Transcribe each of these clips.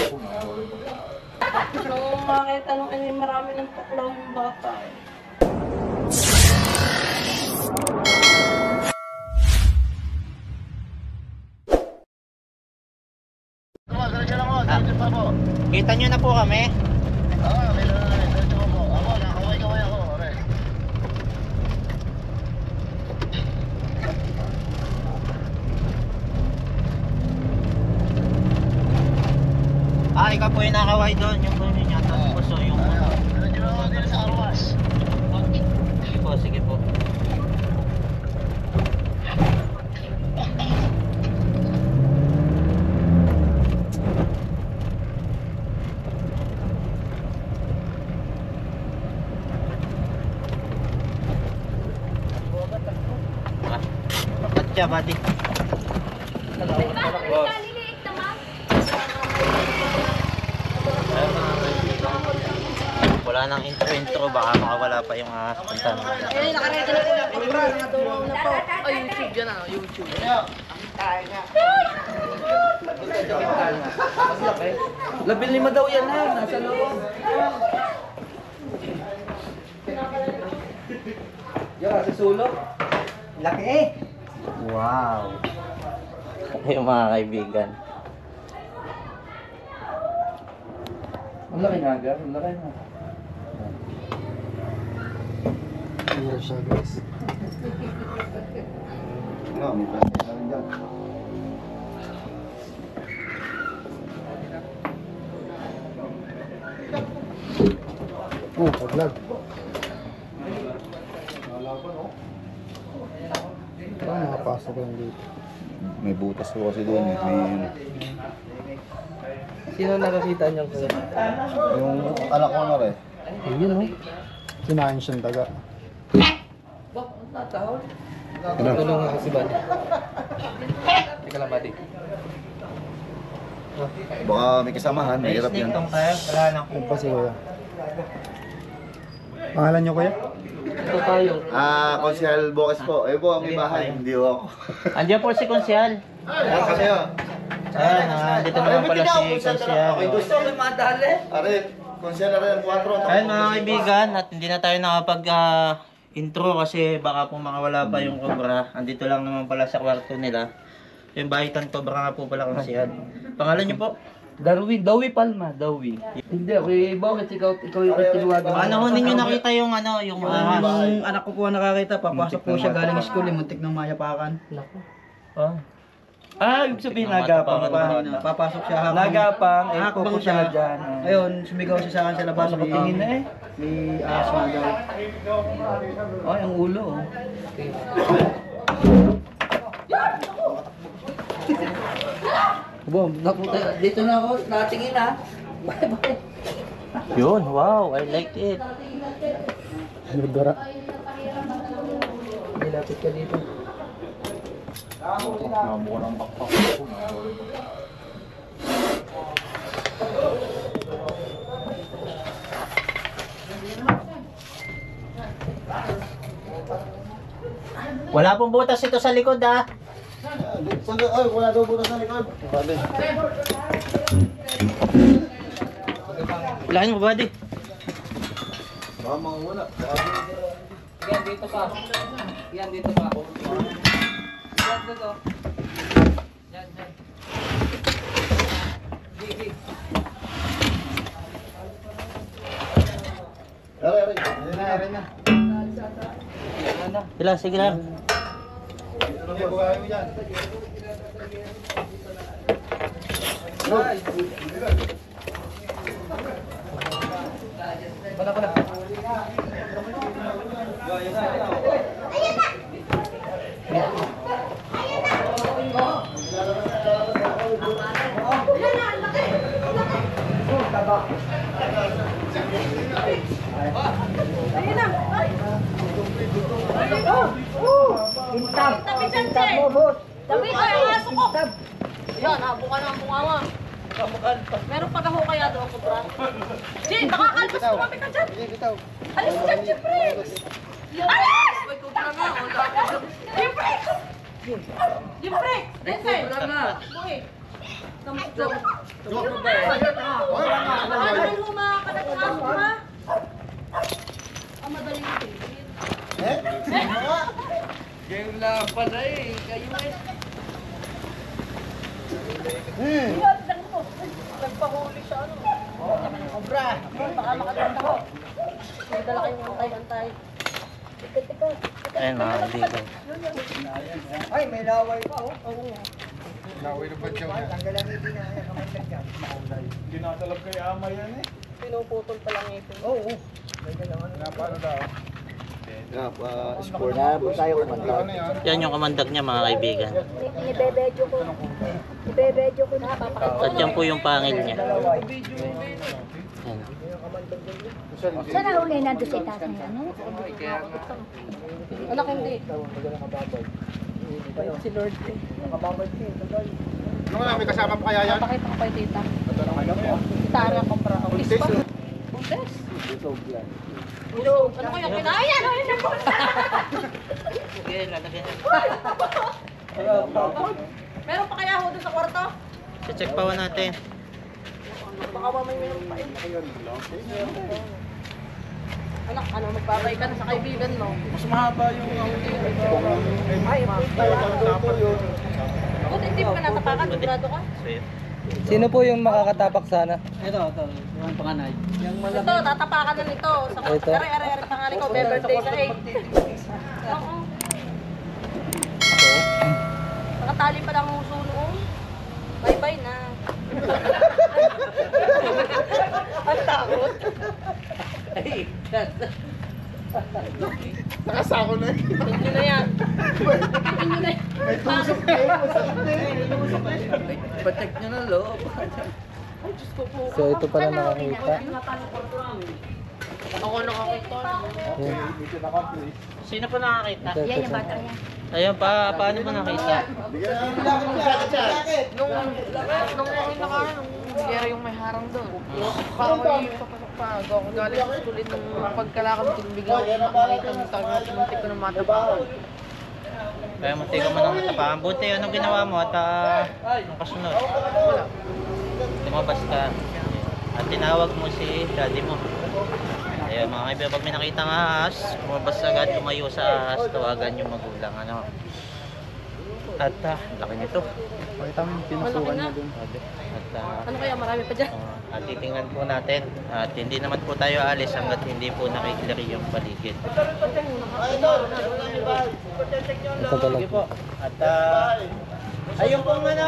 Nung makita nung marami ng tuklaw yung bata eh. Kita nyo na po kami. Ikaw po yung nakaway doon, yung po yun yata. Tapos yung... Sige po, sige po. Ba't siya, buddy? Wala nang intro, baka makawala pa yung punta na. Eh, nakaready na po yung cobra, nakatulong na po. Ay, YouTube dyan ah, YouTube. Labil 5 daw yan ha, nasa loob. Yan, sa sulok. Laki eh. Wow! Yung mga kaibigan. Ang laki na agad, ang laki na. Mura siya guys. No, may plastic na rin dyan. Paglag. Parang nakapasok lang dito. May butas po kasi doon eh. May... Sino nakakita niyang kuya? Yung anak ko na rin. Ayun o. Kinain siyang daga. Bak, ang tatawag. Ano? Tulong ako si Buddy. Teka lang, Buddy. Baka may kasamahan, may hirap yan. Tong tayo, wala na. Ano pa si kuya? Pangalan niyo kuya? Ito tayo. Konsyal Bocas po. Eh po, may bahay. Hindi ako. Andiyan po si Konsyal. Ayan kasi oh. Ayan, dito naman pala si Konsyal. Gusto ko madali. Are, konsyal na rin, 4. Ayun mga kaibigan, at hindi na tayo nakapag-intro kasi baka po makawala pa yung cobra. Andito lang naman pala sa kwarto nila. Yung bahitan cobra nga po pala Konsyal. Pangalan niyo po? Dawi Palma, Dawi. Hindi, bakit ikaw yung tinawagan? Paano ho ninyo nakita yung ano, yung Yung anak ko po nakakita, papasok po siya galing school, muntik ng mayapakan. Ibig sabihin nagapang pa. Papasok siya hapon. Nagapang, Hakbang pupunta siya. na dyan. Ayun, sumigaw siya sa akin sa labas. Nakatingin na eh. May asma daw. Ay, ang ulo oh. Bom, napunta dito na ako, natingin na. Bye bye. Yun, wow, I like it. Dora. Nilapit ka dito. Wala pong butas ito sa likod ah. Ay, wala daw butas sa likod. Ilahin mo buddy. Baka mga wala. Yan dito pa. Yan dito pa. Yan dito. Yan, yan. Gigi. Are. Are na. Ilang, sige lang. Hindi, bukain mo dyan. Bala. Tabi, ay, ang aso ko! Yan, buka na ang bunganga. Meron pa kaho kaya doon, cobra? Jay, nakakalpas ko kami ka dyan! Alis dyan, Jay Briggs! Alis! Jay Briggs! Jay Briggs! Denzel! Buhay! pala eh. Kayo eh. Yan, nagpahuli siya ano. Cobra. Baka makatanda ko. May dala kayong antay-antay. Tika. Ayun mga kaibigan. Ay, may laway pa oh. Oo nga. Laway ng badyaw na. Tanggalan hindi na yan. Kamandag yan. Maulay. Dinatalab kay ama yan eh. Pinuputol pa lang ito. Oo. May dalawa na. Napano daw? Score na po tayo kumanta. Ano yan? Yan yung kamandag niya mga kaibigan. Ibebedyo ko. Ibebedyo ko na. At yan po yung pangil niya. Yan. Saan nahuli na doon sa itaas ng ano? Anak hindi. Si Lord eh. Nakababad ka eh. Ano nga, may kasama pa kaya yan? Papakita ko kay tita. Ano mo yan? Tara ko para ako. Buntis? Buntis? Ano kaya kinaya? Ano yun? Sige, lalagyan niya. Meron pa kaya ako doon sa kwarto? Check pa natin. Baka mamay meron pa eh. Anak, ano, magbabay ka na sa kaibigan mo. Mas mahaba yung Ay, buti hindi mo ka natapakan, sigurado ka. So, yun. Sino po yung makakatapak sana? Ito. Yung panganay. Yung Ito, tatapakan na nito. Sa Ito? are pangalan ko, may birthday sa 8. Oo. Nakatali pa lang ang uso noon. Bye-bye na. Ang takot. nakasako na eh. Tingin nyo na yan. Tingin nyo na yan. May tusok na eh. Pacheck nyo na loob. Ay, Diyos ko po. So ito pala nakakita. Ako nakakita. Mission accomplished. Sino po nakakita? Yan yung bata yan. Ayun pa, paano mo nakita? Nung nangyari yung may harang doon. Parang may papasok pa. Ako galing sa sulit nung pagkalakad ko bigla ko nakakita ng tayo. Munti ko na matapakan. Kaya munti ka mo nang matapakan. Buti, anong ginawa mo at anong kasunod? Wala. Lumabas ka. At tinawag mo si daddy mo. Ayun mga kaibigan, pag may nakita ng ahas, lumabas agad, lumayo sa ahas, tawagan yung magulang. Ano? At laki nito. Pakita mo yung pinasukan niya dun. At Ano kaya marami pa dyan? at titingnan po natin. At hindi naman po tayo alis hanggat hindi po nakikilari yung paligid. Ito pala. Sige po. At ayun po ano.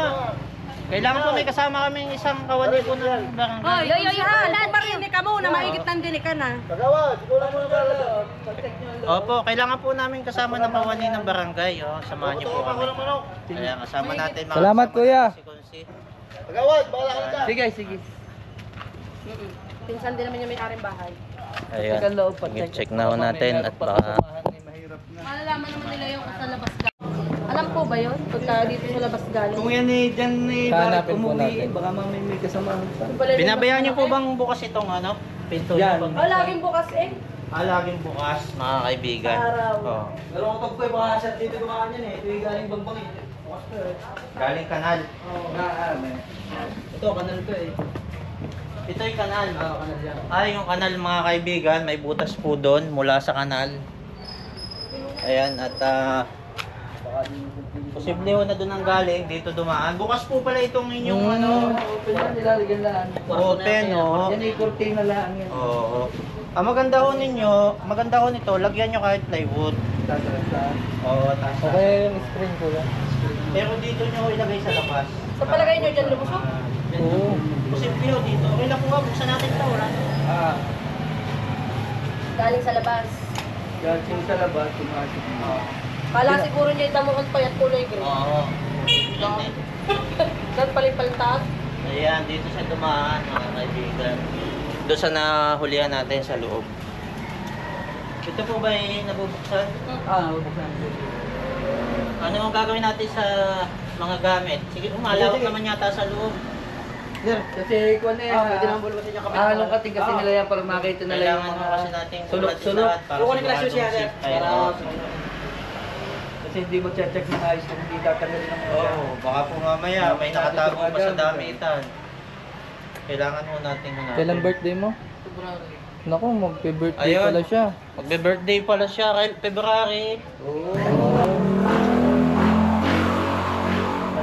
Kailangan po may kasama kaming isang kawani po ng barangay. Hoy, kung marinig ka muna, maigit ng dinig ka na. Opo, kailangan po namin kasama ng kawani ng barangay. Oh. Samahan niyo po kami. Kaya kasama natin. mga Salamat, kasama kuya. natin si Kunsi. Sige. Pinsan din naman yung may-aring bahay. Ayun. Check na ho natin at baka Malalaman naman nila yung sa labas galing. Alam po ba yun? Pagka dito sa labas galing. Kung yan eh, dyan eh, Hanapin po natin. baka mamay may kasamahan pa. Binabayaan niyo po bang bukas itong ano? Pinto Yan. niyo? Oh, laging bukas eh. Laging bukas, mga kaibigan. Araw. Oh. Pero kapag ko baka siya dito gumakan yan eh, ito yung galing bangbang eh. Bukas pa eh. Galing kanal. Ito, kanal to eh. Ito yung kanal. Kanal yan. Yung kanal mga kaibigan, may butas po doon mula sa kanal. Ayan, at posible ho na doon ang galing, dito dumaan. Bukas po pala itong inyong ano. Open yan, nilalagyan lang. Open, oh. Yan eh, cortina lang yan. Oo. Maganda ho ninyo, maganda ho nito, lagyan nyo kahit plywood. Oo, taas. Okay yung screen ko lang. Pero dito nyo ilagay sa labas. Sa palagay nyo dyan lumusok? Oo. Posible ho dito. Okay lang po nga, buksan natin ito. Wala. Galing sa labas. Galing sa labas, tumasok. Kala siguro niya damuhan pa yan kulay green. Oo. Hindi. Saan paling taas? Ayan, dito sa dumaan, mga kaibigan. Doon sa nahulihan natin sa loob. Ito po ba ay nabubuksan? Buksan. Ano ang gagawin natin sa mga gamit? Sige, umalawak naman yata sa loob. Sir, kasi kung ano eh, pwede naman bulbasin yung kapit. Anong kating kasi nila yan para makita nila yung Kailangan mo kasi natin sulok-sulok. para Kukunin ko lang siya siguradong sir. safe tayo. Kasi hindi mo check ng ayos kung hindi tatanggalin ng mga. Oo, baka po mamaya may nakatago pa sa damitan. Kailangan mo natin hanapin. Kailan birthday mo? Naku, magpe-birthday Ayun. pala siya. Magbe-birthday pala siya, February. Oo.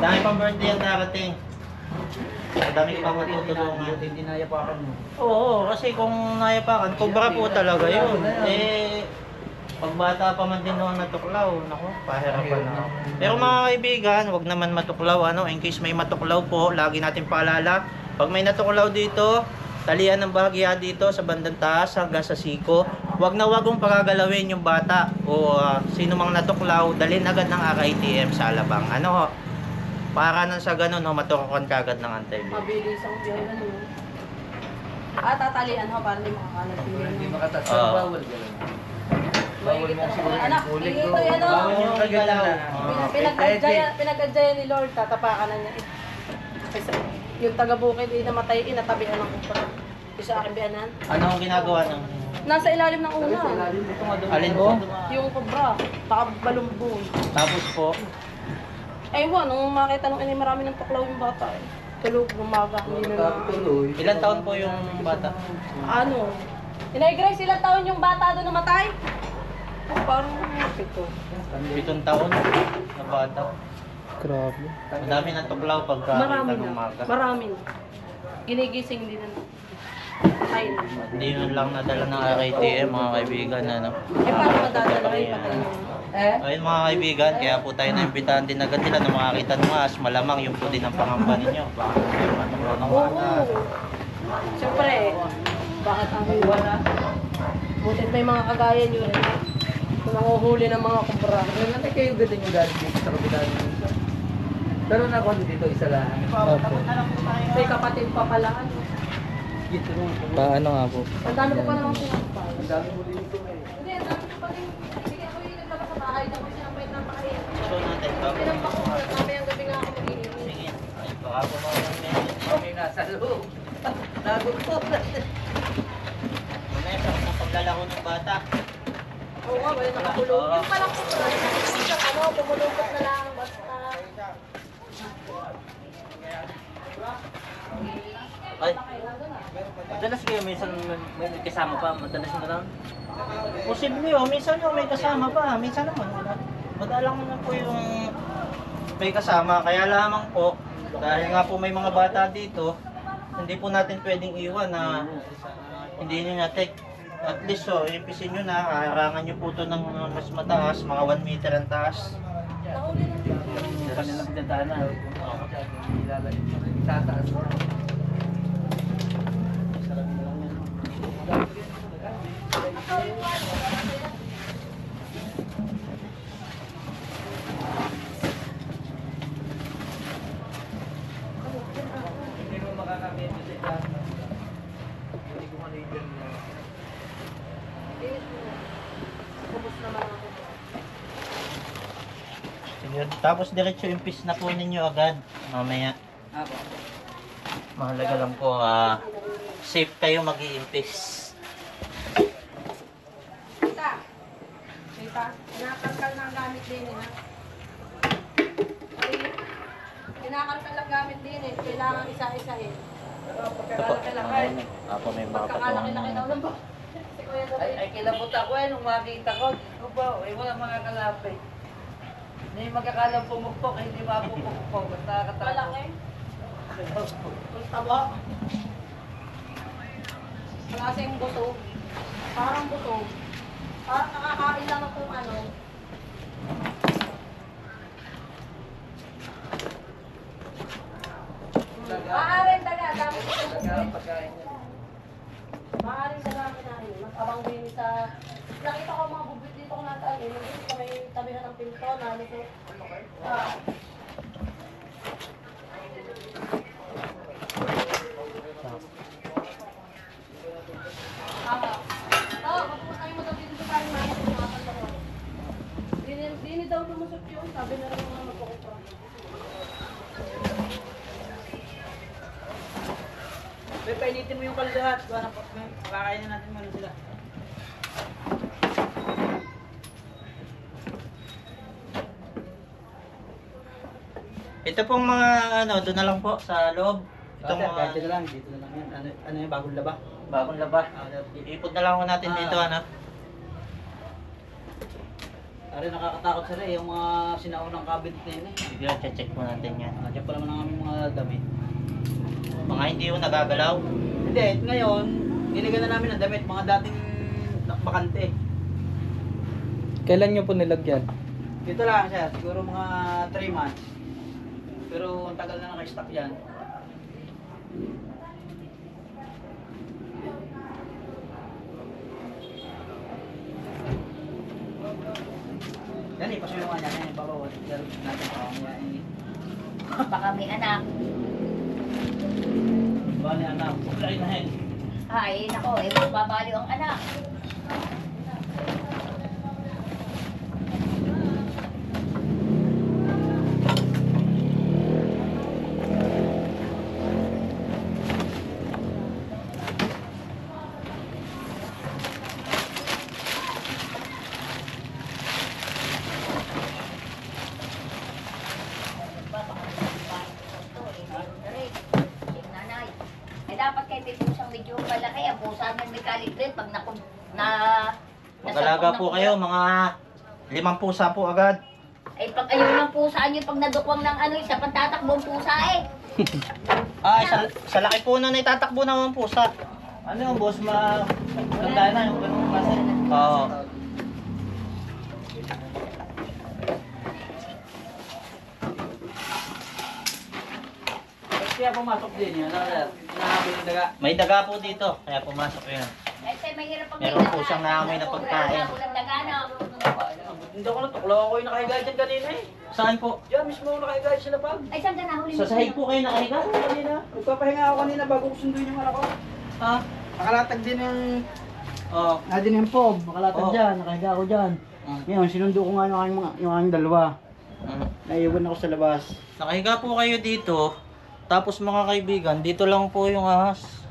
Dami pang birthday ang darating. Madami ka pang matutulungan. Hindi nayapakan mo. Oo, kasi kung nayapakan, kubra po talaga yun. Eh, pag bata pa man din noon natuklaw, naku, pahirapan na. Pero mga kaibigan, wag naman matuklaw, ano, in case may matuklaw po, lagi natin paalala, pag may natuklaw dito, talian ng bahagya dito sa bandang taas hanggang sa siko, wag na wag mong pagagalawin yung bata o sino mang natuklaw, dalhin agad ng RITM sa Alabang. Ano ho, para nang sa ganun, no, matukukan ka agad ng anti-baby. Mabilis ang biyahe na yun. Tatalian ho para hindi makakalat yun. Hindi makatatang Oo. bawal gano'n. Bawal mo siguro Anak, kulig tingin ko. ito yan, oh. Bawal yung galaw. Pinag-adjaya ni Lord, tatapakan na niya. Kasi yung taga-bukid, namatay, inatabihan ng kumpara. Yung sa aking biyanan. Ano ang ginagawa ng... Nasa ilalim ng ulan. Alin po? Yung kubra, baka balumbong. Tapos po, Ewan, nung makita nung marami ng tuklaw yung bata eh. Tulog, umaga, hindi na Tuloy. ilang taon po yung bata? Ano? Inay Grace, ilang taon yung bata doon namatay? Parang 7 taon na bata. Grabe. Madami ng tuklaw pagka marami kita ng na. umaga. Marami na. Ginigising din na. Ay na. Hindi yun lang nadala ng RITM mga kaibigan. Ano? Eh paano madadala kayo patay mo? Ayun mga kaibigan, kaya po tayo naimbitahan din agad nila na makakita ng mas malamang yung po din ang pangamba ninyo. Baka may matuklaw ng Oo. bata. Siyempre, bakit ang wala? Butit may mga kagaya nyo rin. Nanguhuli ng mga kumpara. Nangyay kayo ganun yung galing dito sa kapitan nito. Pero nakuha dito isa lang. Opo. May kapatid pa pala. Ano? Paano nga po? Ang dami ko pa namang pinapal. Ang dami mo dito eh. Hindi, ang dami ko pa din. Sige, ako yung naglabas sa bahay. Tapos sinampay ng pakain. Show natin to. Pinampak ko ulit. Mamayang gabi nga ako mag-iinis. Sige. Ay, baka po mga message. May nasa loob. Nagugulat. Mamaya sa mga paglalaro ng bata. Oo nga, wala nakakulong. Yung palang ko sa pumulupot na lang. Basta. Ay, madalas kayo minsan may kasama pa, madalas na lang. Posible oh, minsan yung may kasama pa, minsan naman wala. Madalang naman po yung may kasama, kaya lamang po, dahil nga po may mga bata dito, hindi po natin pwedeng iwan na hindi nyo natin. At least so, impisin nyo na, harangan nyo po ito ng mas mataas, mga 1 meter ang taas. Sa kanilang pinagdaanan. Tataas. Hindi mo makakabit sa dyan. Hindi ko maligan na. Kubos naman ako. Sige, tapos diretso impis na po ninyo agad, mamaya. Ako. Mahalaga lang po, safe kayo mag-iimpis. Tita, tita, kinakalkal na ang gamit din eh. Kinakalkal ang gamit din eh. Kailangan isa-isahin. Pagkakalaki-laki. Apo may mga Pagkakalaki-laki daw patong. lang ba? Si Kuya David. Ay kilabot ako eh, nung makita ko. Diyos ko ba, ay walang mga kalapit. Hindi magkakalang pumukpok, hindi mapupukpok. Basta nakakatakot. Malaki. Ang taba. Klaseng buto. Parang buto. Parang nakakain lang ng kung ano. Maaaring daga, dami ko sa bukid. Pagkain niya. Maaaring daga kinain. Mag-abang din sa... Nakita ko mga bubit dito kung nataan. Nandito sa may tabihan ng pinto na nito. Dini daw lumusot yun, sabi na rin mga magkukupra. Pero painitin mo yung kaldahat. Makakainin natin muna sila. Ito pong mga ano, doon na lang po sa loob. Itong mga Dito na lang yan. Ano yung bagong laba? bagong laba. Iipod na lang po natin dito, ano. Ari nakakatakot sir eh, yung mga sinaunang cabinet na yun eh. Sige, check po natin yan. Nandiyan pa naman ang aming mga damit. Mga hindi yung nagagalaw. Hindi, ngayon, nilagyan na namin ang damit, mga dating bakante. Kailan nyo po nilagyan? Dito lang siya, siguro mga 3 months. Pero ang tagal na naka-stock yan. Yan eh, pasulungan niya ngayon, babawat. Laro natin pa kami yan eh. Baka may anak. Bali anak, kulay na yan. Ay, nako, babali ang anak. Dapat kayo may pusang medyo malaki. Ang pusa ng may kalibre pag Mag-alaga po kayo, mga 5 pusa po agad. Ay, pag ayaw ng pusa nyo, pag nadukwang ng ano, isa pang tatakbong pusa eh. Sa laki po nun ay tatakbo naman pusa. Ano yung boss, maganda na yung ganung klase. Oo. Kaya pumasok din yun, nahabi yung daga. May daga po dito, kaya pumasok yun. Ay, mahirap pag Meron po siyang naamoy na pagkain. Walang daga na. Hindi ako natukla ako yung nakahiga dyan kanina eh. Saan po? Diyan mismo ako nakahiga sila pag. Ay, saan ka nahuli Sa sahig po kayo nakahiga? Kanina, nagpapahinga ako kanina bago ko sunduin yung anak ko. Ha? Nakalatag din yung, Oo. din yung fob, nakalatag Oh. dyan, nakahiga ako dyan. Ngayon, sinundo ko nga yung aking dalawa. Naiwan ako sa labas. Nakahiga po kayo dito. Tapos mga kaibigan, dito lang po yung ahas.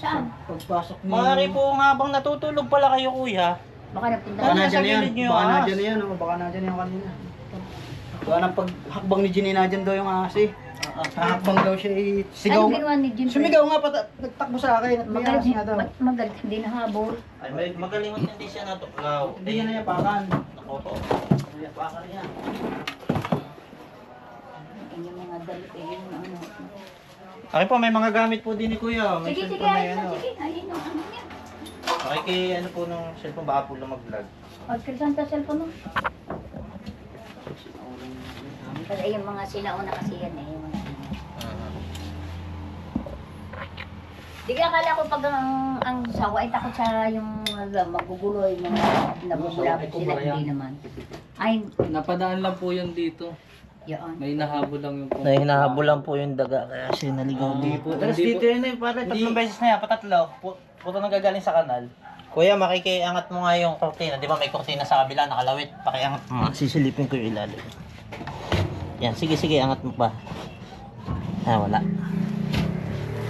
Saan? Pagpasok ni... Maaari po nga habang natutulog pala kayo kuya. Baka napunta Baka Ano, nadyan nasa na yan, gilid niyo yung baka ahas? nadyan na yan, baka nadyan na yan kanina. Baka nang paghakbang ni Ginny nadyan daw yung ahas eh. Hahakbang daw siya eh. Sigaw. Anong ginawa ni Jim? Sumigaw nga, nagtakbo sa akin at may ahas nga daw. Magalit, hindi nahabol. Ay, magaling at hindi siya natuklaw. Hindi niya nayapakan. Ako po. Nayapakan niya. Yung mga dalit eh, yung ano. Akin po, may mga gamit po din ni kuya. May Sige, sige, cellphone na ayun yan. na, oh. sige. Ayun yung ano niya. Okay, kay ano po nung cellphone, baka po lumag-vlog. Pagkrisan sa cellphone mo. Kasi yung mga sinauna kasi yan eh. Yung mga Di ka akala ko pag ang sawa ay takot sa yung magugulo, yung mga nabubulabot sila, hindi naman. Ay, Napadaan lang po yun dito. yun. May nahabol lang yung po. Hinahabol lang po yung daga, kaya siya naligaw dito. Tapos dito yun eh, para tatlong beses na yan, patatlo. Puto nagagaling sa kanal. Kuya, makikiangat mo nga yung kortina. Di ba may kortina sa kabila, nakalawit. Pakiangat mo. Sisilipin ko yung ilalim. Yan, sige, angat mo pa. Ah, wala.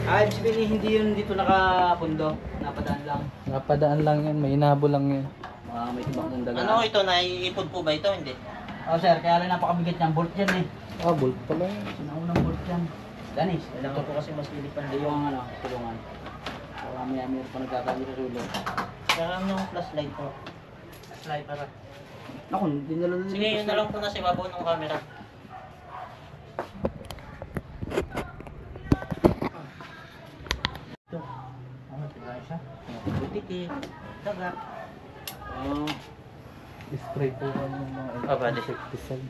Ibig sabihin hindi yun dito nakapundo, napadaan lang. Napadaan lang yan. May nahabol lang yan. May tibak ng daga. Ano ito, naiipod po ba ito? Hindi. Oh sir, kaya lang napakabigat niyan, bolt yan eh. Ah, bolt pala yan. Sinaunang bolt yan. Danis, kailangan po kasi mas lilipan din yung ano, tulungan. Para maya pa nagkakali sa sulong. Kaya yung flashlight po. Flashlight para. Ako, hindi nalulun. Sige, yun na lang po na si babaw ng camera. Ito. Ano, tingnan siya. Butik eh. Daga. Spray po yan yung mga Bali. insecticide.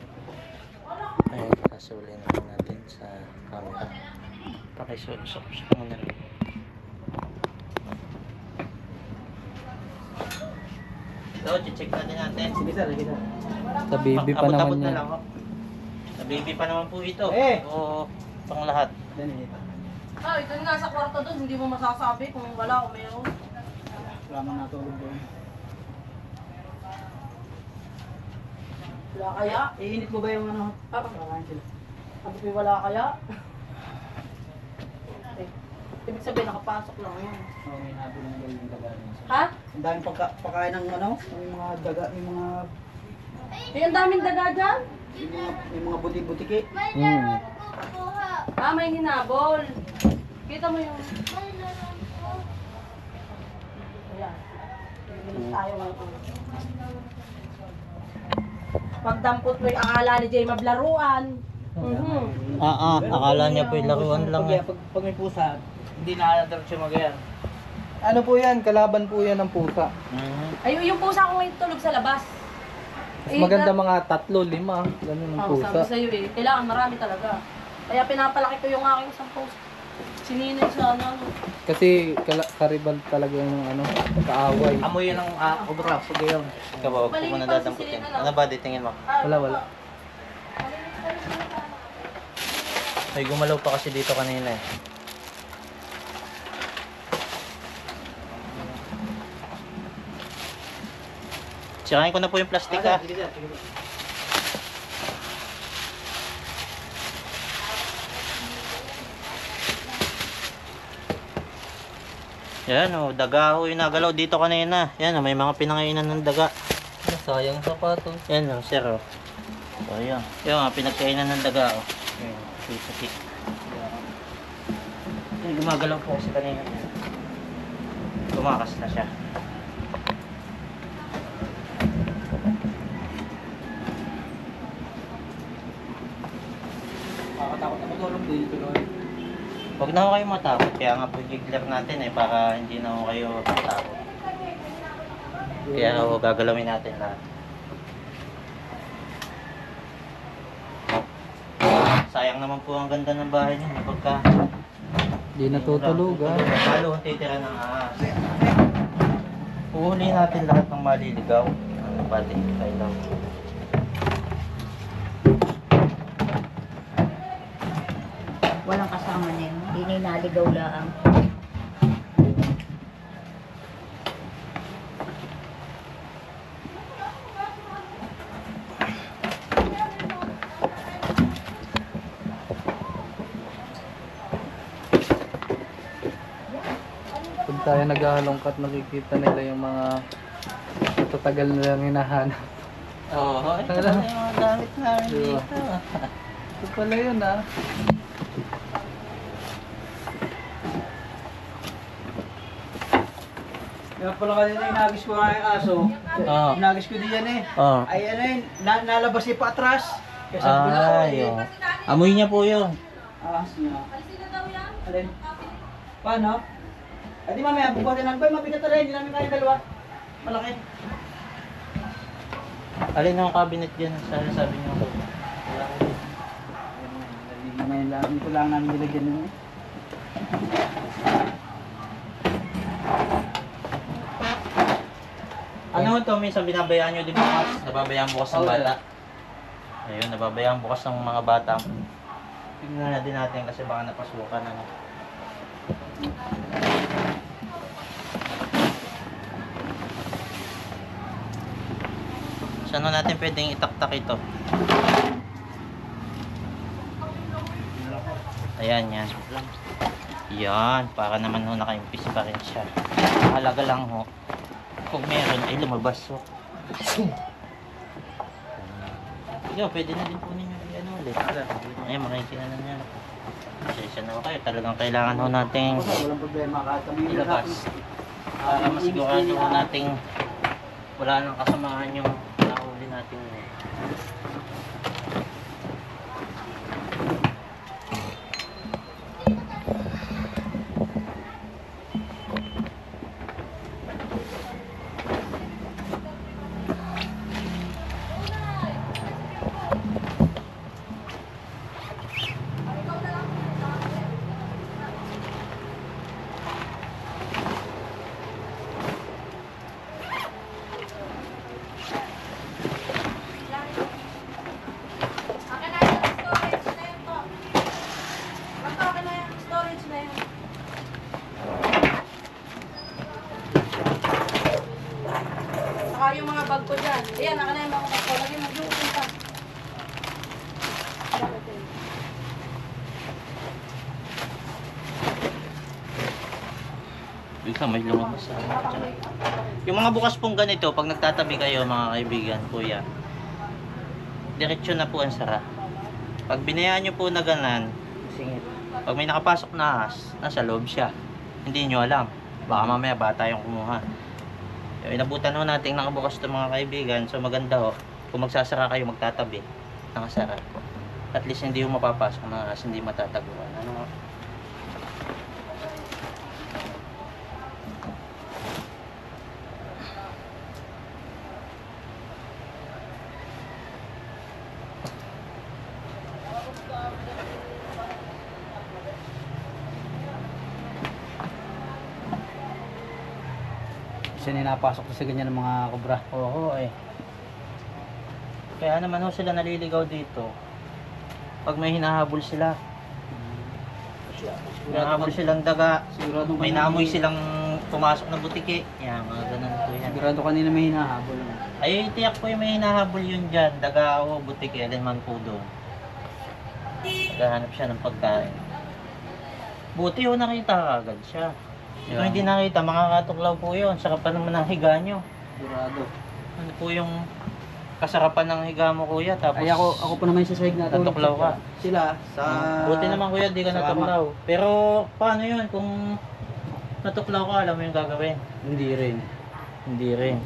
Ayun, kasulin natin sa camera. Pakisulusok siya muna. So, check natin. Sige sir, sige sir. Sa baby pa Abot-abot naman na yan. lang, oh. Sa baby pa naman po ito. Eh! Oo, pang lahat. Danis. Ay, doon nga sa kwarto doon, hindi mo masasabi kung wala o mayroon. Wala mang natulog doon. Wala kaya? Iinit mo ba yung ano? Kakain sila. Sabi ko, wala kaya? Eh, ibig sabihin, nakapasok lang yan. Oo, may nabulong daw yung daga niya. Ha? Ang daming pagkain ng ano, yung mga daga, yung mga Eh, ang daming daga dyan. yung mga buti-butiki. Ah, may hinabol. Kita mo yung... Ayan. Bibilis tayo ngayon. Pagdampot mo yung akala ni Jay mablaruan. Akala niya po yung laruan lang eh. Pag may pusa, hindi na diretso magayan. Ano po yan? Kalaban po yan ng pusa. Ay, yung pusa ko ngayon tulog sa labas. Mas maganda mga 3, 5. Ganun ng Sabi pusa. sa'yo eh, kailangan marami talaga. Kaya pinapalaki ko yung aking isang pusa. Sininoy sa ano. Kasi karibal talaga yung kaaway. Amoy yun ang obra, pag yun. Ikaw ba, huwag ko muna dadamputin. Ano ba, tingin mo? Wala. Ay, gumalaw pa kasi dito kanina eh. Sirahin ko na po yung plastic ha. Yan o, daga ho yung nagalaw dito kanina. Yan o, may mga pinangainan ng daga. Sayang sapatos. Yan o, sir o. So, yan. Yan o, pinagkainan ng daga o. Yan, puti. Yan, gumagalaw po kasi kanina. Tumakas na siya. Makakatakot na matulog dito noon. Huwag na ho kayo matakot. Kaya nga po i-clear natin eh, para hindi na ho kayo matakot. Kaya ho, gagalawin natin lahat. Sayang naman po ang ganda ng bahay niyo. Pagka Di natutulugan. lalo ang titira ng ahas. Uhuli natin lahat ng maliligaw. Ano ba din? Kailang. Walang kasama na yun. Hindi na naligaw lang. Pag tayo naghahalongkat, nakikita nila yung mga tatagal nilang hinahanap. Oo, ito pala yung mga gamit namin Diba? dito. Ito pala yun Kaya pala kanina inagis ko nga yung aso. Oo. Inagis ko diyan eh. Oo. Ay ano yun, nalabas niya pa atras. Kaya sabi ko na, Ayun. Amoy niya po yun. ahas niya. Alin? Paano? Ay di mamaya, bubuhatin namin. Bay, mabigat na rin. Hindi namin kaya dalawa. Malaki. Alin ang cabinet dyan? Sabi niyo po. Ngayon lang, ito lang namin nilagyan nun eh. Ano ito, minsan binabayaan nyo din bukas? Nababayaan bukas ng Oo, bata? Ayun, nababayaan bukas ng mga bata. Tingnan na din natin kasi baka napasukan. Ano. Saan natin pwedeng itaktak ito? Ayan, yan. Yan, para naman ho nakaimpis pa rin siya. Halaga lang ho. Kung meron, ay lumabas ho. Yo, pwede na din po ninyo i-ano ulit. Ay, makikita na niya. Pasensya na ho kayo. Talagang kailangan ho nating Walang problema kahit kami ilabas. Para masigurado ho nating wala nang kasamaan yung nahuli natin. Akin na yung storage na yun po. Basta akin na yung storage na yun. Saka yung mga bag ko dyan. Ayan, akin na yung mga bag ko. Lagyan mo yung punta. Bigla may lumabas sa akin. Yung mga bukas pong ganito, pag nagtatabi kayo mga kaibigan, kuya, diretso na po ang sara. Pag binayaan nyo po na ganan, singit. Pag may nakapasok na ahas, nasa loob siya. Hindi nyo alam. Baka mamaya bata yung kumuha. Yung inabutan ho natin nakabukas ito mga kaibigan, so maganda ho. Kung magsasara kayo, magtatabi. Nakasara. At least hindi yung mapapasok ng ahas, hindi matataguan. Ano? Kasi ninapasok sa ganyan ng mga kobra. Oo eh. Kaya naman ho sila naliligaw dito. Pag may hinahabol sila. Hinahabol silang daga. Sigurado May naamoy silang pumasok na butiki. Yan, mga ganun po yan. Sigurado kanina may hinahabol. Ay, tiyak po yung may hinahabol yun dyan. Daga o butiki, alin man po doon. Naghahanap siya ng pagkain. Buti ho nakita agad siya. Kung hindi nakita, makakatuklaw po yun. Sarap pa naman ang higa nyo. Sigurado. Ano po yung kasarapan ng higa mo, kuya? Tapos, Ay ako pa naman sa sahig na natuklaw ka. Sila sa... Buti naman, kuya, di ka sa natuklaw. Pero, paano yun? Kung natuklaw ka, alam mo yung gagawin? Hindi rin. Hindi rin.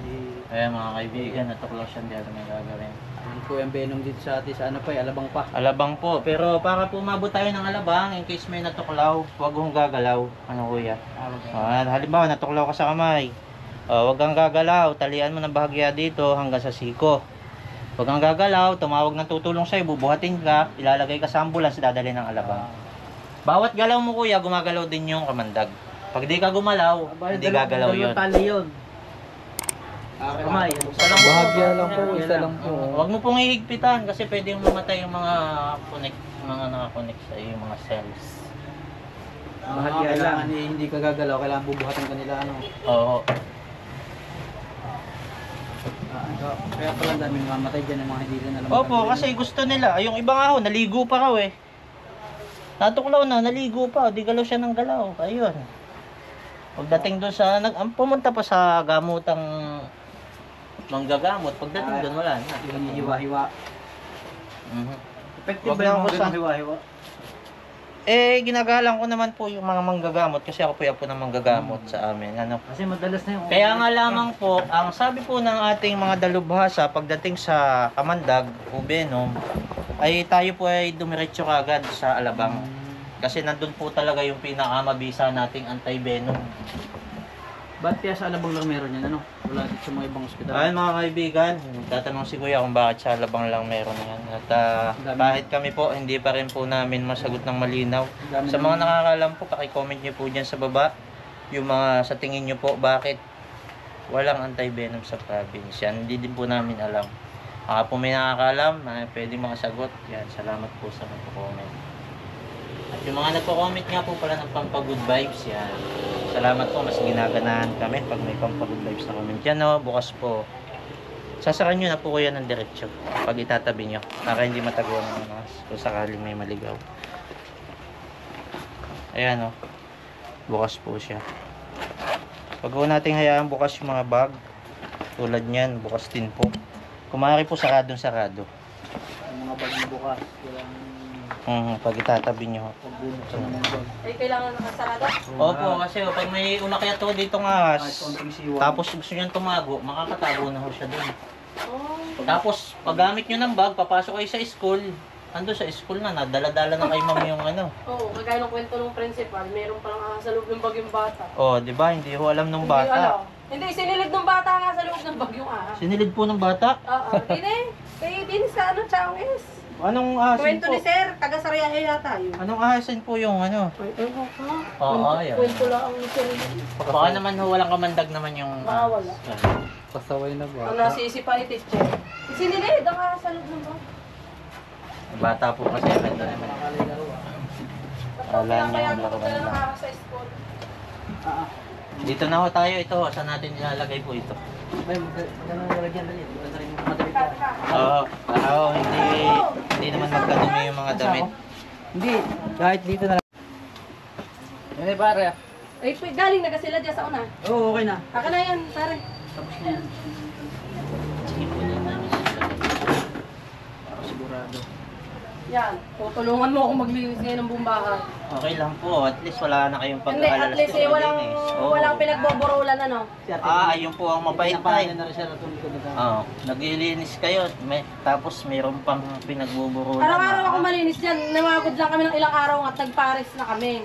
Kaya mga kaibigan, natuklaw siya, hindi alam yung gagawin. Ano po yung venom dito sa atin sa ano pa alabang pa. Alabang po. Pero para po umabot tayo ng alabang, in case may natuklaw, huwag kong gagalaw. Ano, kuya? Halimbawa, natuklaw ka sa kamay. Huwag kang gagalaw. Talian mo ng bahagya dito hanggang sa siko. Huwag kang gagalaw. Tumawag ng tutulong sa'yo. Bubuhatin ka. Ilalagay ka sa ambulance. Dadali ng alabang. Bawat galaw mo, kuya, gumagalaw din yung kamandag. Pag di ka gumalaw, hindi gagalaw yun. Tali yun. Kamay. Isa lang po. Bahagya lang po, isa lang po. Huwag mo pong ihigpitan kasi pwede yung mamatay yung mga nakakonect sa iyo, yung mga cells. Bahagya lang. Hindi ka gagalaw. Kailangan bubuhatin kanila ano. Oo. Kaya pala daming mamatay dyan ng mga hindi rin alam. Opo, kasi gusto nila. Yung iba nga ho, naligo pa raw eh. Natuklaw na, naligo pa. Di galaw siya ng galaw. Ayun. Pagdating doon sa, pumunta pa sa gamutang manggagamot. Pagdating doon, wala na. Yung hiwa-hiwa. Effective Wag ba lang yung ako mga sa- ganung hiwa-hiwa? Ginagalang ko naman po yung mga manggagamot kasi ako po yung ng manggagamot sa amin. Ano? Kasi madalas na yung... Kaya nga lamang po, ang sabi po ng ating mga dalubhasa pagdating sa kamandag o venom, ay tayo po ay dumiretso kagad sa alabang. Kasi nandun po talaga yung pinakamabisa nating anti-venom. Ba't kaya sa alabang lang meron yan? Ano? Wala dito sa mga ibang ospital. Ayun mga kaibigan, tatanong si Kuya kung bakit sa alabang lang meron yan. At kahit kami po, hindi pa rin po namin masagot ng malinaw. Sa mga nakakalam po, pakicomment nyo po dyan sa baba. Yung mga sa tingin nyo po, bakit walang anti-venom sa province. Yan, hindi din po namin alam. Po may nakakalam, pwede makasagot. Yan, salamat po sa nagpo-comment. At yung mga nagpo-comment nga po pala ng pampa-good vibes, yan. Salamat po, mas ginaganahan kami pag may pampa-good vibes na comment. Yan o, bukas po. Sasakan nyo na po kuya ng diretsyo pag itatabi nyo. Para hindi matagawa ng mas kung sakaling may maligaw. Ayan o. Bukas po siya. Pag po natin hayaan bukas yung mga bag, tulad nyan, bukas din po. Kumari po sarado. Yung mga bag na bukas. Pag itatabi nyo. Pagbubuksan ng mga bag. Ay, kailangan nakasarado. Opo, kasi pag may umakyat to dito nga, Kahit konting siwa. tapos gusto nyo tumago, makakatago na ho siya dun. Oh. Tapos, paggamit nyo ng bag, papasok kayo sa school. Ando sa school na, nadala-dala na kay ma'am yung ano. Oo, kagaya ng kwento ng principal, meron palang ahas sa loob ng bag yung bata. Oh, di ba? Hindi ho alam nung Hindi alam. bata. Hindi, sinilid ng bata nga sa loob ng bag yung ahas. Sinilid po ng bata? Oo, din sa ano, Changis. Anong ahasin Kwento po? ni Sir, taga Sariaya yata yun. Anong ahasin po yung ano? Oo, yan. Kwento lang ang Sir. Baka naman ho, walang kamandag naman yung... Wala. Pasaway na Ang ba? nasisi pa ni teacher. Sinilid ang ahas sa loob ng bag. Bata po kasi hindi naman. Wala niya ang laro Kaya lang. ahas sa school. Dito na ho tayo, ito ho. Saan natin ilalagay po ito? May magandang nalagyan dali. Maganda rin yung madali pa. Oo, hindi naman magkadumi yung mga damit. Hindi. Kahit dito na lang. Eh, pare. Ay, galing na kasi sila dyan sa una. Oo, okay na. Haka na yan, pare. Tapos na yan. Sige po din namin Para sigurado. Yan, tutulungan mo akong maglinis ngayon ng buong bahay. Okay lang po, at least wala na kayong Hindi, pag-aalala. at least walang pinagboborulan ano. Ayun po ang mabait tay. na rin siya natulog na. Oo, naglilinis kayo. Tapos mayroon pang pinagbuburulan. Araw-araw ako malinis dyan. Nawagod lang kami ng ilang araw at nagpares na kami.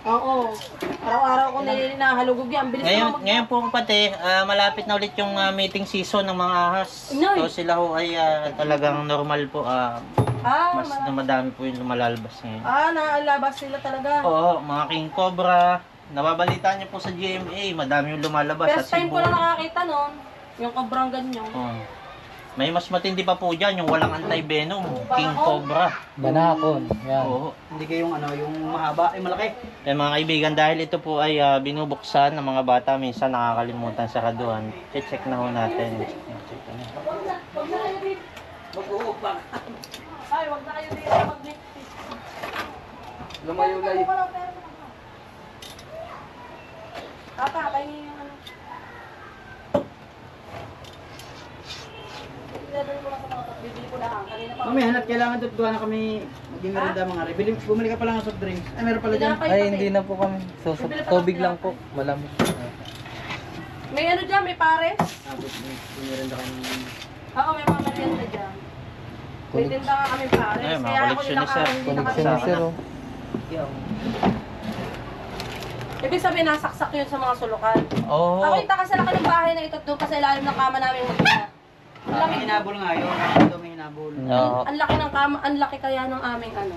Oo. Araw-araw ko nilinahalugog yan. Bilis Ngayon po pati, malapit na ulit yung meeting season ng mga ahas. Inay. So sila ho ay talagang normal po. Mas na madami po yung lumalalabas ngayon. Naalabas sila talaga. Oo, mga king cobra. Nababalitaan niyo po sa GMA, madami yung lumalabas. First time ko lang nakakita nun. Yung kobrang ganyan. Oo. May mas matindi pa po dyan, yung walang anti-venom, king cobra. Banakon. Yan. Oo. Hindi kayong yung mahaba, malaki. Eh mga kaibigan, dahil ito po ay binubuksan ng mga bata, minsan nakakalimutan sa kaduhan. Check na ho natin. Mag-uupang. Ay, wag na kayo dito mag-next. Lumayo-layo. Tata, kayo yung ano. Bibili ko lang. Kanina pa. Mami, hanap kailangan tutuwa na kami mag-imerenda mga rin. Bumili ka pa lang ng soft drinks. Ay, meron pala dyan. Ay, hindi na po kami. So, tubig lang po. Malamig. May ano dyan, may pares. Tapos, bumimerenda kami. Oo, may mga merienda dyan. May tinda nga kami pares. Ay, mga Kaya ako koleksyon ni sir. Koneksyon ni sir, oh. Ibig sabihin, nasaksak yun sa mga sulukan. Oo. Ako yung takas sa laki ng bahay na ito doon pa sa ilalim ng kama namin mag-ina. Ang laki, May hinabol nga yun. Ito may hinabol. Oo. ang laki ng kama, ang laki kaya ng aming ano.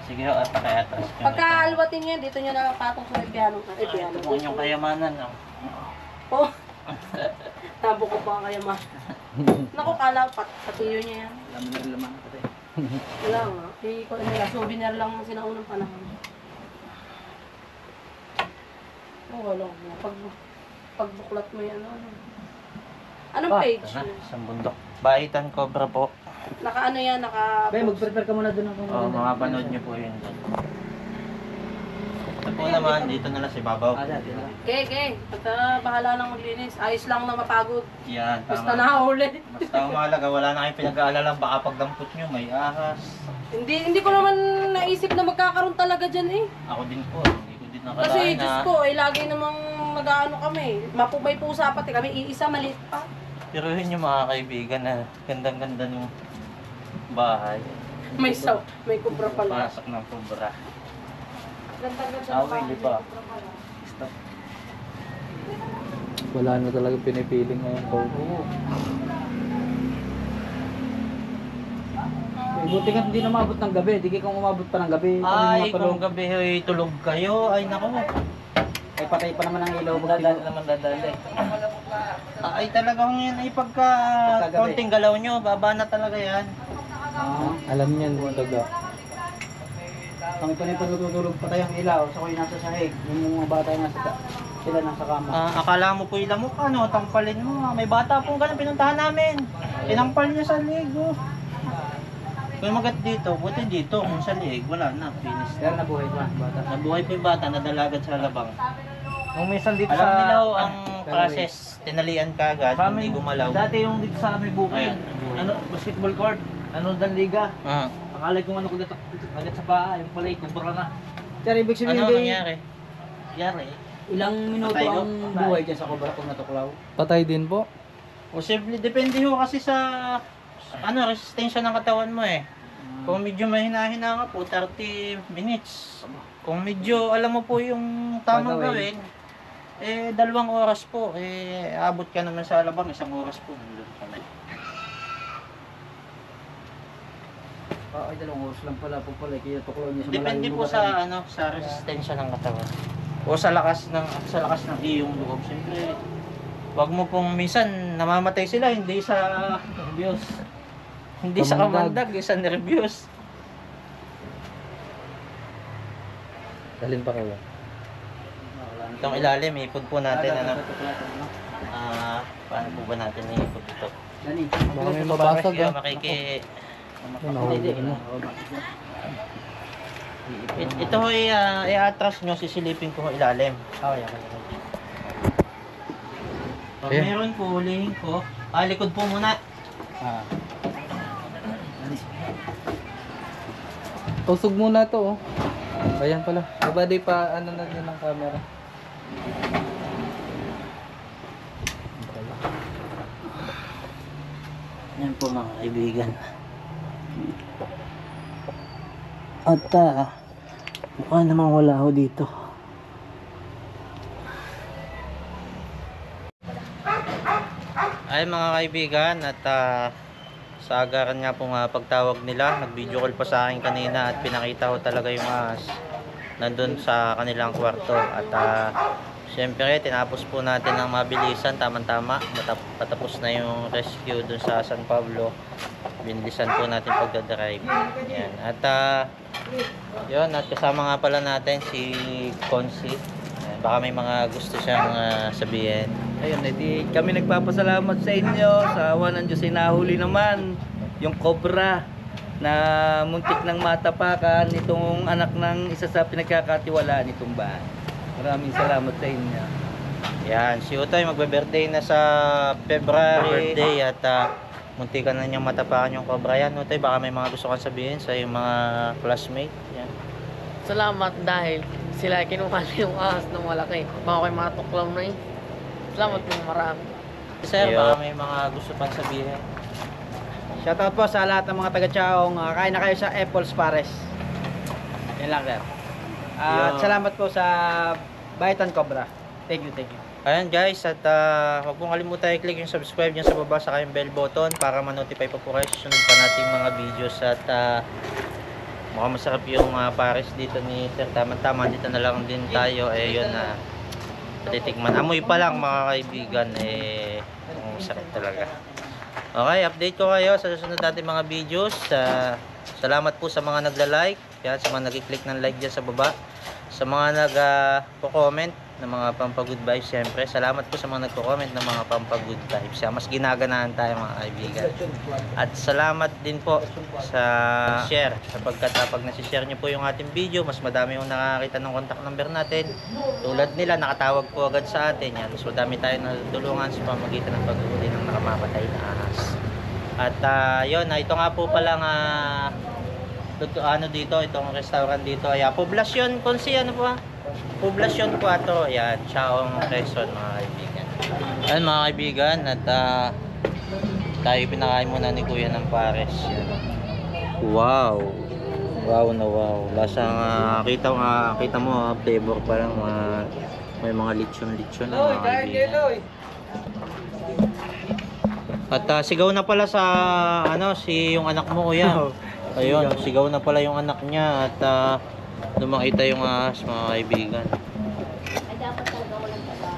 Sige ho, at pakiatras nyo. Pagka alwatin nyo, dito nyo na patong sa piano. Piano. Ito po yung kayamanan. No? Oh. Tabo ko pa ang kayama. Naku, kala, patiyo niya yan. Laman na rin laman. Wala nga. Souvenir lang ang sinaunang panahon. Wala nga. Pagbuklat mo yan, ano. Anong page? Isang bundok. Baitan Cobra po. Naka ano yan, naka... Bay, mag-prepare ka muna doon. Oo, mga panood nyo po yun doon. Ito po naman, dito na lang si Babaw. Dati na. Okay. Basta bahala lang maglinis. Ayos lang na mapagod. Yan, Basta tama. nakahuli. Basta umalaga, wala na kayong pinag-aalala. Baka pagdampot nyo, may ahas. Hindi ko naman naisip na magkakaroon talaga dyan eh. Ako din po, hindi ko din nakalain Kasi na. Diyos ko, lagi namang nag-ano kami. May pusa pati kami, iisa maliit pa. Pero yun yung mga kaibigan na gandang-ganda ng bahay. May kubra pala. Pasok ng Cobra. Ganda-ganda Ah, hindi pa. Wala na talaga pinipiling ngayon po. Buti ka hindi na umabot ng gabi. Di kayo umabot pa ng gabi. Ay, kung gabi ay tulog kayo, ay naku. Ay patay pa naman ang ilaw. Naman dadali. Ay talagang yan ay pagka Pagkagabi. konting galaw nyo, baba na talaga yan. Alam niyan, taga. Kami pa rin patutulog patay ang ilaw. So ko yung nasa sahig. Yung mga bata yung sila nasa kama. Akala mo po ilang mukha, no? Tampalin mo. May bata pong ganun pinuntahan namin. Tinampal niya sa ligo. Kung magat dito, buti dito. Kung sa liig, wala na. Finish. Pero nabuhay pa bata. Nabuhay po yung bata, nadalagad sa labang. Nung minsan dito Alam nila ho ang process. Tinalian ka agad, hindi gumalaw. Dati yung dito sa may bukid. Ayan, Ano, basketball court. Ano dan liga. Ah, Akala ko ano kagat sa paa. Yung pala ikubra na. Pero ibig sabihin ano kay nangyari? Nangyari? ilang minuto Patay ko? ang buhay dyan sa kubra pag natuklaw. Patay din po. Posible, depende ho kasi sa resistensya ng katawan mo eh. Kung medyo mahina-hina nga po, 30 minutes. Kung medyo alam mo po yung tamang gawin, eh 2 oras po, eh abot ka naman sa labang, 1 oras po. Nandun ka na. Ay, 2 oras lang pala po pala. Kaya tuklaw niya sa Depende po sa sa resistensya ng katawan. O sa lakas ng iyong loob. Siyempre, wag mo pong minsan namamatay sila hindi sa nervyos. Hindi sa kamandag, sa nervyos. Dalhin pa kayo. Itong ilalim, ipod po natin paano po ba natin iipod ito? Dani. Baka may mabasag Kaya ah. makiki Nahulog na. ito ho i-atras nyo, sisilipin ko ho ilalim. Okay. Pag Ayan. meron po, hulihin ko. Likod po muna. Usog muna to oh. Ayan pala. Sabady pa ano na din ng camera. po mga kaibigan. At mukha namang wala ho dito. Ay mga kaibigan, at sa agaran nga po nga pagtawag nila, nag-video call pa sa akin kanina at pinakita ko talaga yung ahas nandun sa kanilang kwarto. At syempre tinapos po natin ang mabilisan, tamang-tama, patapos na yung rescue dun sa San Pablo. Binilisan po natin pagdadrive. Yan. At yun, at kasama nga pala natin si Consi. Baka may mga gusto siyang sabihin. Ayun, edi kami nagpapasalamat sa inyo. Sa awa ng Diyos ay nahuli naman yung cobra na muntik ng matapakan nitong anak ng isa sa pinagkakatiwalaan nitong bahay. Maraming salamat sa inyo. Yan, si Utoy magbe-birthday na sa February birthday at muntikan na niyang matapakan yung cobra. Yan, Utoy, baka may mga gusto kang sabihin sa yung mga classmate. Yan. Salamat dahil sila kinuha yung ahas ng malaki. Baka kayo mga tuklaw na eh. Salamat ng marami. Sir, baka may mga gusto pang sabihin. Shoutout po sa lahat ng mga taga-Chaong. Kain na kayo sa Apples Pares. Yan lang, sir. At salamat po sa Baitan Cobra. Thank you, thank you. Ayan guys, at huwag pong kalimutan i-click yung subscribe dyan sa baba sa kayong bell button para ma-notify pa po kayo sa sunod pa nating mga videos. At mukhang masarap yung pares dito ni Sir. Tama-tama, dito na lang din tayo. Yun na titikman. Amoy pa lang mga kaibigan, masarap talaga. Okay, update ko kayo sa susunod natin mga videos. Salamat po sa mga nagla-like, yan, sa mga nag-click ng like dyan sa baba, sa mga nag-comment ng mga pampag-good vibes. Siyempre, salamat po sa mga nagko-comment ng mga pampag-good vibes. Mas ginaganahan tayo mga kaibigan. At salamat din po sa share, sapagkat pag nasi-share nyo po yung ating video, mas madami yung nakakita ng contact number natin. Tulad nila, nakatawag po agad sa atin. Yan. Mas madami tayo natulungan sa pamagitan ng pag-uuli ng nakamamatay na ahas. At yun, ito nga po palang dito, itong restaurant dito ay Poblacion Consi, ano po Poblacion 4, yan, Chaong Quezon mga kaibigan. Ayan mga kaibigan, at tayo pinakain muna ni Kuya ng pares. Yan. Wow, wow na wow. Lasang kita mo flavor parang may mga lechon na mga kaibigan. At sigaw na pala sa yung anak mo, Kuya. Ayun, sigaw na pala yung anak niya at lumakita yung ahas mga kaibigan. Ay, dapat talaga walang taba.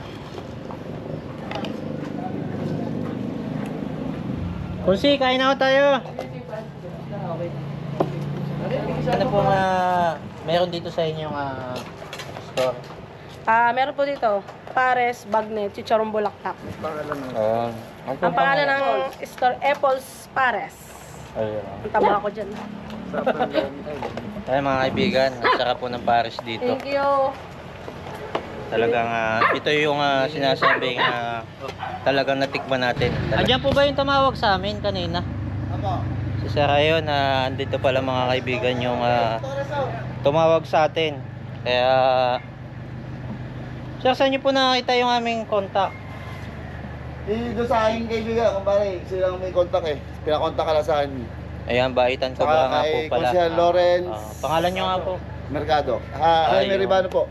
Kunsi, kain na tayo. Ano po meron dito sa inyong store? Meron po dito, pares, bagnet, chicharong bulaktak. Ang pangalan ng store, Apples Pares. Ayun. Ang taba ko dyan. Ay mga kaibigan, ang sarap po ng pares dito. Thank you. Talagang ito yung sinasabing talagang natikman natin. Andiyan po ba yung tumawag sa amin kanina? Si Sir Ayon, andito pala mga kaibigan yung tumawag sa atin. Kaya Sir, saan nyo po nakita yung aming contact? Dito sa aking kaibigan, kumpare, silang may contact Pinakontak ka lang sa akin. Ayan, Baitan Cobra nga po pala. Konsehal Lawrence. Pangalan nyo nga po? Mercado. Ay, Meribano po.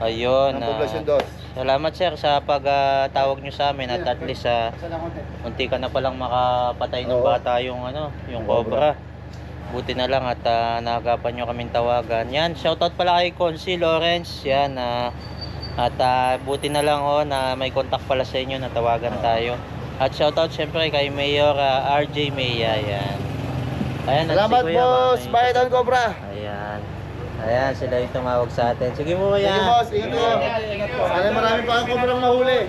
Ayun. Ng Poblacion 2. Salamat sir sa pagtawag nyo sa amin at least munti ka na palang makapatay ng bata yung yung cobra. Buti na lang at nakagapan nyo kaming tawagan. Yan, shoutout pala kay Consi Lawrence. Yan, at buti na lang na may contact pala sa inyo, natawagan tayo. At shoutout syempre kay Mayor RJ Meya. Yan. Ayan, salamat si Kuya, boss, Baitan Cobra. Ayan. Ayan, sila yung tumawag sa atin. Sige mo, Kuya. Sige boss, ingat po. Sana marami pa ang cobrang mahuli.